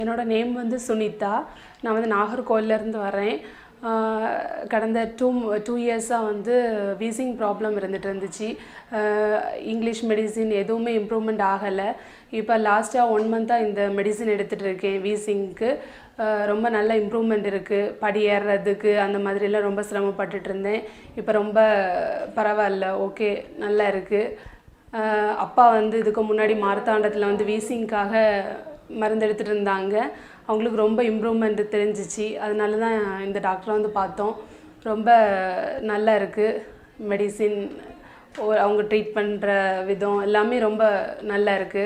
என்னோட நேம் வந்து சுனிதா. நான் வந்து நாகர்கோவிலேருந்து வரேன். கடந்த 2 இயர்ஸாக வந்து வீசிங் ப்ராப்ளம் இருந்துச்சு. இங்கிலீஷ் மெடிசின் எதுவுமே இம்ப்ரூவ்மெண்ட் ஆகலை. இப்போ லாஸ்ட்டாக 1 மந்த்தாக இந்த மெடிசின் எடுத்துகிட்டு இருக்கேன் வீசிங்க்கு. ரொம்ப நல்ல இம்ப்ரூவ்மெண்ட் இருக்குது. படி ஏறுறதுக்கு அந்த மாதிரிலாம் ரொம்ப சிரமப்பட்டுட்டு இருந்தேன். இப்போ ரொம்ப பரவாயில்ல, ஓகே, நல்லா இருக்குது. அப்பா வந்து இதுக்கு முன்னாடி மார்த்தாண்டத்தில் வந்து வீசிங்க்காக மருந்து எடுத்துகிட்டு இருந்தாங்க. அவங்களுக்கு ரொம்ப இம்ப்ரூவ்மெண்ட் தெரிஞ்சிச்சு. அதனால தான் இந்த டாக்டரை வந்து பார்த்தோம். ரொம்ப நல்லா இருக்குது மெடிசின், அவங்க ட்ரீட் பண்ணுற விதம் எல்லாமே ரொம்ப நல்லா இருக்குது.